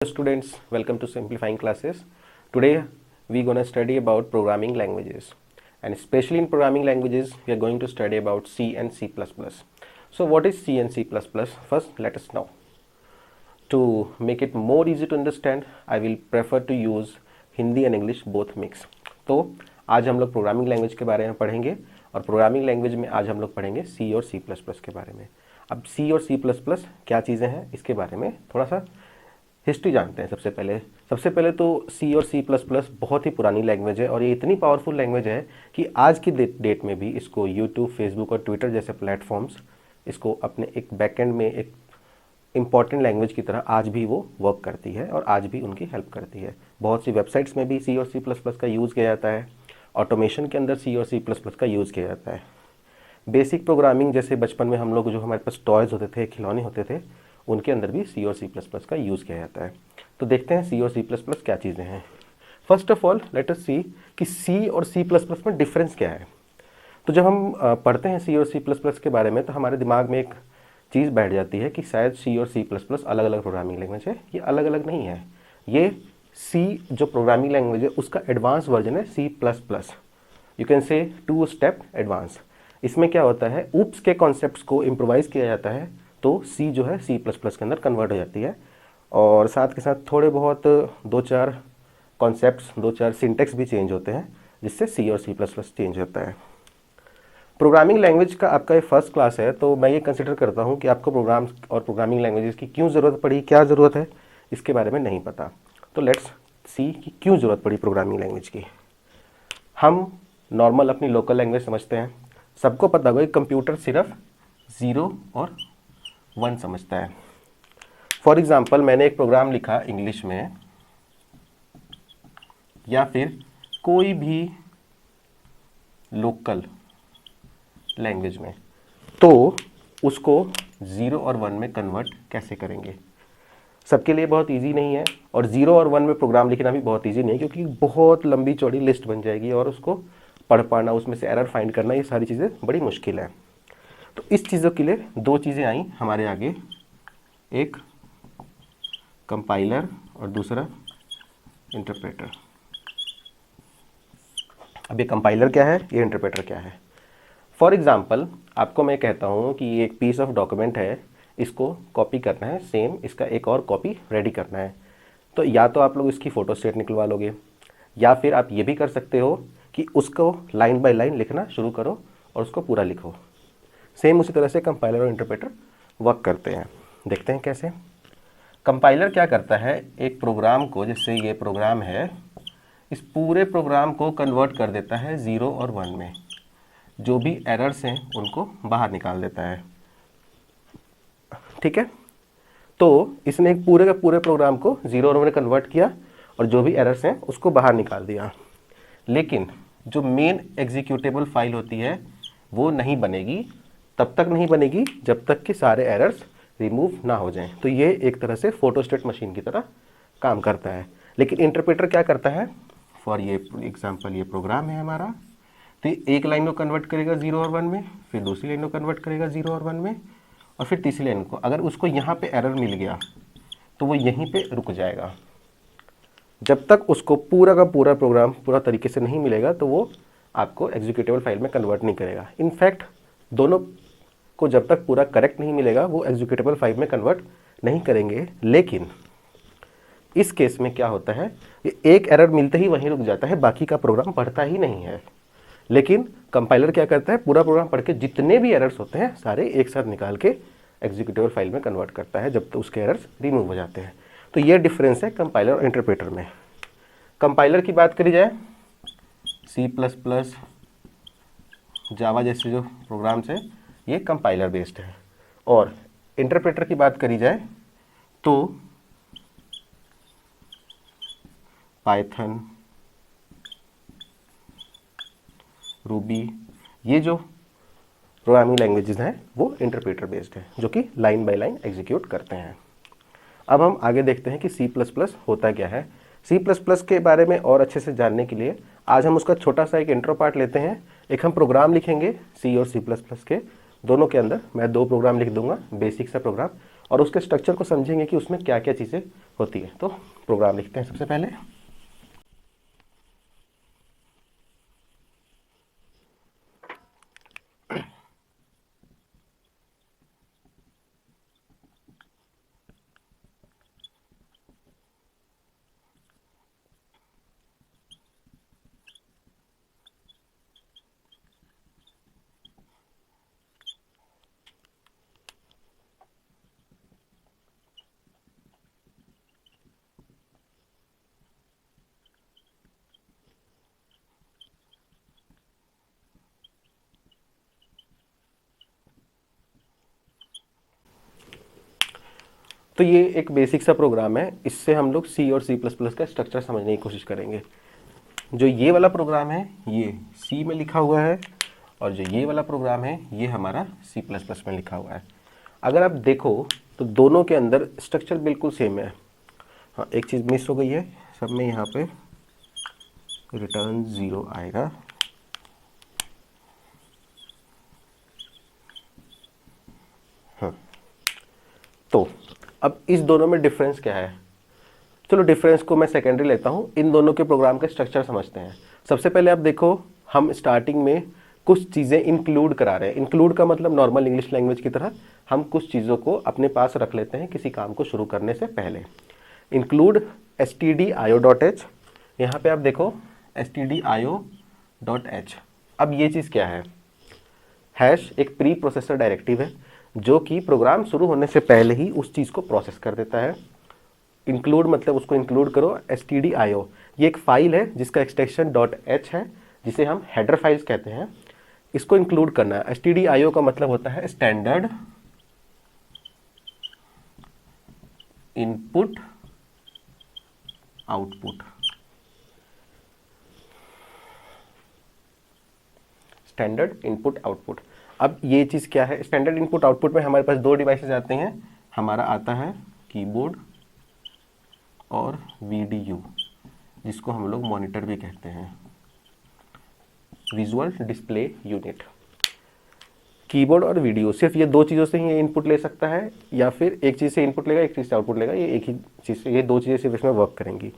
Students, welcome to Simplifying Classes. Today we are going to study about programming languages, and especially in programming languages we are going to study about C and C++. So what is C and C++? First let us know. To make it more easy to understand, I will prefer to use Hindi and English both mix. तो आज हम लोग programming language के बारे में पढ़ेंगे और programming language में आज हम लोग पढ़ेंगे C और C++ के बारे में। अब C और C++ क्या चीज़ें हैं इसके बारे में थोड़ा सा हिस्ट्री जानते हैं। सबसे पहले तो C और C++ बहुत ही पुरानी लैंग्वेज है और ये इतनी पावरफुल लैंग्वेज है कि आज की डेट में भी इसको यूट्यूब, फेसबुक और ट्विटर जैसे प्लेटफॉर्म्स इसको अपने एक बैकएंड में एक इम्पॉर्टेंट लैंग्वेज की तरह आज भी वो वर्क करती है और आज भी उनकी हेल्प करती है। बहुत सी वेबसाइट्स में भी C और C++ का यूज़ किया जाता है। ऑटोमेशन के अंदर C और C++ का यूज़ किया जाता है। बेसिक प्रोग्रामिंग जैसे बचपन में हम लोग जो हमारे पास टॉयज़ होते थे, खिलौने होते थे, उनके अंदर भी C और C++ का यूज़ किया जाता है। तो देखते हैं C और C++ क्या चीज़ें हैं। First of all let us see कि C और C++ में डिफरेंस क्या है। तो जब हम पढ़ते हैं C और C++ के बारे में तो हमारे दिमाग में एक चीज़ बैठ जाती है कि शायद C और C++ अलग अलग प्रोग्रामिंग लैंग्वेज है। ये अलग अलग नहीं है। ये C जो प्रोग्रामिंग लैंग्वेज है उसका एडवांस वर्जन है C++। You can say 2 step advance. इसमें क्या होता है, ऊप्स के कॉन्सेप्ट्स को इम्प्रोवाइज़ किया जाता है तो C जो है C++ के अंदर कन्वर्ट हो जाती है और साथ के साथ थोड़े बहुत 2-4 कॉन्सेप्ट्स, 2-4 सिंटेक्स भी चेंज होते हैं जिससे C और C++ चेंज होता है। प्रोग्रामिंग लैंग्वेज का आपका ये फर्स्ट क्लास है तो मैं ये कंसिडर करता हूँ कि आपको प्रोग्राम्स और प्रोग्रामिंग लैंग्वेजेस की क्यों ज़रूरत पड़ी, क्या ज़रूरत है, इसके बारे में नहीं पता। तो लेट्स सी कि क्यों ज़रूरत पड़ी प्रोग्रामिंग लैंग्वेज की। हम नॉर्मल अपनी लोकल लैंग्वेज समझते हैं। सबको पता होगा कि कंप्यूटर सिर्फ 0 और 1 समझता है। फॉर एग्ज़ाम्पल मैंने एक प्रोग्राम लिखा इंग्लिश में या फिर कोई भी लोकल लैंग्वेज में, तो उसको 0 और 1 में कन्वर्ट कैसे करेंगे। सबके लिए बहुत इजी नहीं है और 0 और 1 में प्रोग्राम लिखना भी बहुत इजी नहीं है क्योंकि बहुत लंबी चौड़ी लिस्ट बन जाएगी और उसको पढ़ पाना, उसमें से एरर फाइंड करना, ये सारी चीज़ें बड़ी मुश्किल है। तो इस चीज़ों के लिए 2 चीज़ें आई हमारे आगे, एक कंपाइलर और दूसरा इंटरप्रेटर। अब ये कंपाइलर क्या है, ये इंटरप्रेटर क्या है। फॉर एग्ज़ाम्पल आपको मैं कहता हूँ कि ये एक पीस ऑफ डॉक्यूमेंट है, इसको कॉपी करना है, सेम इसका एक और कॉपी रेडी करना है। तो या तो आप लोग इसकी फ़ोटो स्टेट निकलवा लोगे या फिर आप ये भी कर सकते हो कि उसको लाइन बाय लाइन लिखना शुरू करो और उसको पूरा लिखो। सेम उसी तरह से कंपाइलर और इंटरप्रेटर वर्क करते हैं। देखते हैं कैसे। कंपाइलर क्या करता है, एक प्रोग्राम को, जैसे ये प्रोग्राम है, इस पूरे प्रोग्राम को कन्वर्ट कर देता है 0 और 1 में। जो भी एरर्स हैं उनको बाहर निकाल देता है। ठीक है, तो इसने एक पूरे का पूरे प्रोग्राम को 0 और 1 में कन्वर्ट किया और जो भी एरर्स हैं उसको बाहर निकाल दिया। लेकिन जो मेन एग्जीक्यूटेबल फाइल होती है वो नहीं बनेगी, तब तक नहीं बनेगी जब तक कि सारे एरर्स रिमूव ना हो जाएं। तो ये एक तरह से फोटोस्टेट मशीन की तरह काम करता है। लेकिन इंटरप्रेटर क्या करता है, फॉर ये एग्जांपल ये प्रोग्राम है हमारा, तो एक लाइन को कन्वर्ट करेगा 0 और 1 में, फिर दूसरी लाइन को कन्वर्ट करेगा 0 और 1 में और फिर तीसरी लाइन को। अगर उसको यहाँ पे एरर मिल गया तो वो यहीं पे रुक जाएगा। जब तक उसको पूरा का पूरा प्रोग्राम पूरा तरीके से नहीं मिलेगा तो वो आपको एग्जीक्यूटेबल फाइल में कन्वर्ट नहीं करेगा। इनफैक्ट दोनों को जब तक पूरा करेक्ट नहीं मिलेगा वो एग्जीक्यूटेबल फाइल में कन्वर्ट नहीं करेंगे। लेकिन इस केस में क्या होता है, ये एक एरर मिलते ही वहीं रुक जाता है, बाकी का प्रोग्राम पढ़ता ही नहीं है। लेकिन कंपाइलर क्या करता है, पूरा प्रोग्राम पढ़ के जितने भी एरर्स होते हैं सारे एक साथ निकाल के एग्जीक्यूटेबल फाइल में कन्वर्ट करता है जब तक उसके एरर्स रिमूव हो जाते हैं। तो ये डिफरेंस है कंपाइलर और इंटरप्रेटर में। कंपाइलर की बात करी जाए, C++, जावा जैसे जो प्रोग्राम्स हैं ये कंपाइलर बेस्ड है। और इंटरप्रेटर की बात करी जाए तो पाइथन, रूबी, ये जो प्रोग्रामिंग लैंग्वेजेस हैं वो इंटरप्रेटर बेस्ड है जो कि लाइन बाय लाइन एग्जीक्यूट करते हैं। अब हम आगे देखते हैं कि C++ होता क्या है। C++ के बारे में और अच्छे से जानने के लिए आज हम उसका छोटा सा एक इंट्रो पार्ट लेते हैं। एक हम प्रोग्राम लिखेंगे C और C++ के, दोनों के अंदर मैं 2 प्रोग्राम लिख दूंगा, बेसिक सा प्रोग्राम, और उसके स्ट्रक्चर को समझेंगे कि उसमें क्या क्या चीज़ें होती है। तो प्रोग्राम लिखते हैं सबसे पहले। तो ये एक बेसिक सा प्रोग्राम है, इससे हम लोग सी और सी प्लस प्लस का स्ट्रक्चर समझने की कोशिश करेंगे। जो ये वाला प्रोग्राम है ये सी में लिखा हुआ है, और जो ये वाला प्रोग्राम है ये हमारा सी प्लस प्लस में लिखा हुआ है। अगर आप देखो तो दोनों के अंदर स्ट्रक्चर बिल्कुल सेम है। हाँ, एक चीज़ मिस हो गई है, सब में यहाँ पे रिटर्न 0 आएगा। हाँ, तो अब इस दोनों में डिफरेंस क्या है? चलो डिफरेंस को मैं सेकेंडरी लेता हूँ, इन दोनों के प्रोग्राम के स्ट्रक्चर समझते हैं। सबसे पहले आप देखो, हम स्टार्टिंग में कुछ चीज़ें इंक्लूड करा रहे हैं। इंक्लूड का मतलब नॉर्मल इंग्लिश लैंग्वेज की तरह हम कुछ चीज़ों को अपने पास रख लेते हैं किसी काम को शुरू करने से पहले। इंक्लूड stdio.h, यहाँ पे आप देखो stdio.h। अब ये चीज़ क्या है? हैश एक प्री प्रोसेसर डायरेक्टिव है जो कि प्रोग्राम शुरू होने से पहले ही उस चीज़ को प्रोसेस कर देता है। इंक्लूड मतलब उसको इंक्लूड करो। stdio ये एक फाइल है जिसका एक्सटेंशन .h है, जिसे हम हेडर फाइल्स कहते हैं। इसको इंक्लूड करना है। stdio का मतलब होता है standard input output. Standard input output. अब ये चीज़ क्या है? स्टैंडर्ड इनपुट आउटपुट में हमारे पास दो डिवाइसेस आते हैं। हमारा आता है कीबोर्ड और VDU, जिसको हम लोग मॉनिटर भी कहते हैं, विजुअल डिस्प्ले यूनिट। कीबोर्ड और वीडियो, सिर्फ ये दो चीज़ों से ही ये इनपुट ले सकता है, या फिर एक चीज़ से इनपुट लेगा एक चीज़ से आउटपुट लेगा। ये एक ही चीज़ से, ये दो चीज़ें सिर्फ इसमें वर्क करेंगी।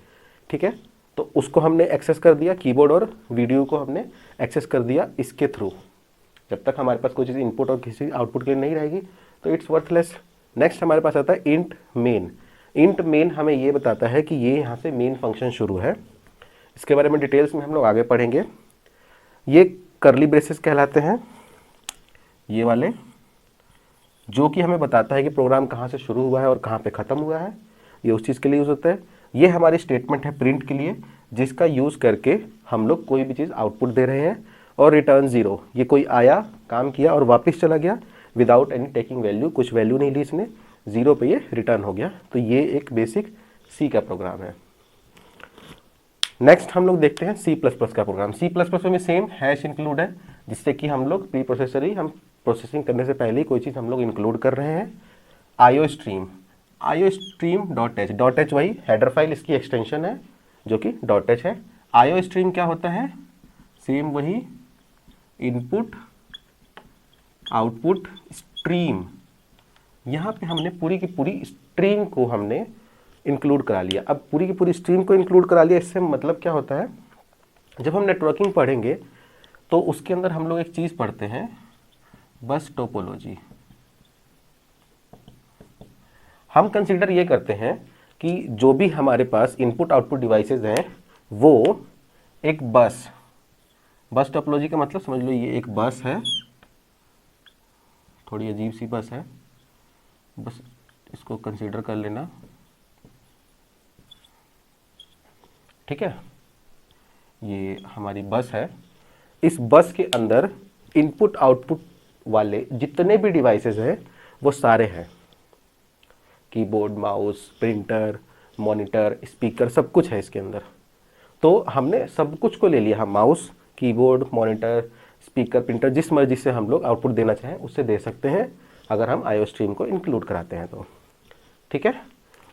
ठीक है, तो उसको हमने एक्सेस कर दिया, कीबोर्ड और वीडियो को हमने एक्सेस कर दिया इसके थ्रू। जब तक हमारे पास कोई चीज़ इनपुट और किसी आउटपुट के लिए नहीं रहेगी तो इट्स वर्थलेस। नेक्स्ट हमारे पास आता है इंट मेन। इंट मेन हमें ये बताता है कि ये यहाँ से मेन फंक्शन शुरू है। इसके बारे में डिटेल्स में हम लोग आगे पढ़ेंगे। ये करली ब्रेसेस कहलाते हैं, ये वाले, जो कि हमें बताता है कि प्रोग्राम कहाँ से शुरू हुआ है और कहाँ पे ख़त्म हुआ है। ये उस चीज़ के लिए यूज़ होता है। ये हमारी स्टेटमेंट है प्रिंट के लिए, जिसका यूज़ करके हम लोग कोई भी चीज़ आउटपुट दे रहे हैं। और रिटर्न 0, ये कोई आया, काम किया और वापस चला गया विदाउट एनी टेकिंग वैल्यू, कुछ वैल्यू नहीं ली इसने, 0 पे ये रिटर्न हो गया। तो ये एक बेसिक सी का प्रोग्राम है। नेक्स्ट हम लोग देखते हैं सी प्लस प्लस का प्रोग्राम। सी प्लस प्लस में सेम हैश इंक्लूड है, जिससे कि हम लोग प्री प्रोसेसर ही, हम प्रोसेसिंग करने से पहले ही कोई चीज़ हम लोग इंक्लूड कर रहे हैं। IO stream, IO stream .h वही हेडर फाइल, इसकी एक्सटेंशन है जो कि .h है। आईओ स्ट्रीम क्या होता है? सेम वही इनपुट आउटपुट स्ट्रीम। यहाँ पे हमने पूरी की पूरी स्ट्रीम को हमने इंक्लूड करा लिया। अब पूरी की पूरी स्ट्रीम को इंक्लूड करा लिया, इससे मतलब क्या होता है? जब हम नेटवर्किंग पढ़ेंगे तो उसके अंदर हम लोग एक चीज़ पढ़ते हैं, बस टोपोलॉजी। हम कंसीडर ये करते हैं कि जो भी हमारे पास इनपुट आउटपुट डिवाइसेस हैं वो एक बस टोपोलॉजी का मतलब समझ लो, ये एक बस है, थोड़ी अजीब सी बस है, बस इसको कंसीडर कर लेना। ठीक है, ये हमारी बस है। इस बस के अंदर इनपुट आउटपुट वाले जितने भी डिवाइसेस हैं वो सारे हैं, keyboard, mouse, printer, monitor, speaker, सब कुछ है इसके अंदर। तो हमने सब कुछ को ले लिया। हम mouse, keyboard, monitor, speaker, printer, जिस मर्जी से हम लोग आउटपुट देना चाहें उससे दे सकते हैं, अगर हम आईओ स्ट्रीम को इंक्लूड कराते हैं तो। ठीक है,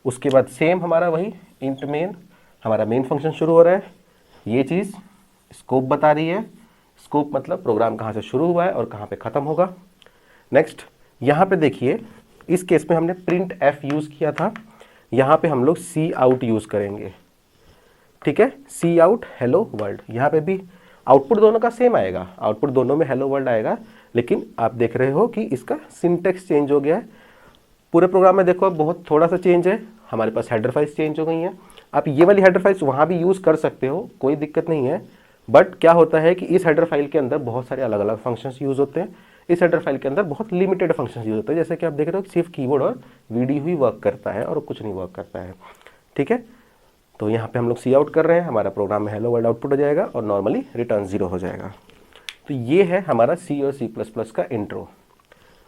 उसके बाद सेम हमारा वही इंट मेन, हमारा मेन फंक्शन शुरू हो रहा है। ये चीज़ स्कोप बता रही है। स्कोप मतलब प्रोग्राम कहाँ से शुरू हुआ है और कहाँ पे ख़त्म होगा। नेक्स्ट यहाँ पे देखिए, इस केस में हमने प्रिंट एफ यूज़ किया था, यहाँ पे हम लोग सी आउट यूज़ करेंगे। ठीक है, सी आउट हेलो वर्ल्ड, यहाँ पे भी आउटपुट दोनों का सेम आएगा, आउटपुट दोनों में हेलो वर्ल्ड आएगा, लेकिन आप देख रहे हो कि इसका सिंटेक्स चेंज हो गया है। पूरे प्रोग्राम में देखो बहुत थोड़ा सा चेंज है, हमारे पास हेडर फाइल्स चेंज हो गई हैं। आप ये वाली हेडर फाइल्स वहाँ भी यूज़ कर सकते हो, कोई दिक्कत नहीं है, बट क्या होता है कि इस हेडर फाइल के अंदर बहुत सारे अलग अलग फंक्शंस यूज़ होते हैं, इस हेडर फाइल के अंदर बहुत लिमिटेड फंक्शंस यूज़ होते हैं। जैसे कि आप देख रहे हो सिर्फ कीबोर्ड और वीडियो ही वर्क करता है और कुछ नहीं वर्क करता है। ठीक है, तो यहाँ पे हम लोग सी आउट कर रहे हैं, हमारा प्रोग्राम में हेलो वर्ल्ड आउटपुट हो जाएगा और नॉर्मली रिटर्न 0 हो जाएगा। तो ये है हमारा सी और सी प्लस प्लस का इंट्रो।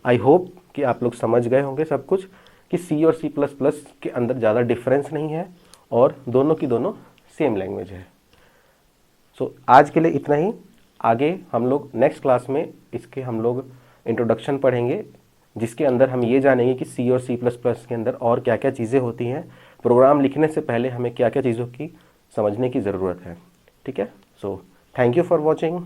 आई होप कि आप लोग समझ गए होंगे सब कुछ कि सी और सी प्लस प्लस के अंदर ज़्यादा डिफरेंस नहीं है और दोनों की दोनों सेम लैंग्वेज है। सो आज के लिए इतना ही। आगे हम लोग नेक्स्ट क्लास में इसके हम लोग इंट्रोडक्शन पढ़ेंगे, जिसके अंदर हम ये जानेंगे कि सी और सी प्लस प्लस के अंदर और क्या क्या चीज़ें होती हैं, प्रोग्राम लिखने से पहले हमें क्या क्या चीज़ों की समझने की ज़रूरत है। ठीक है, so thank you for watching.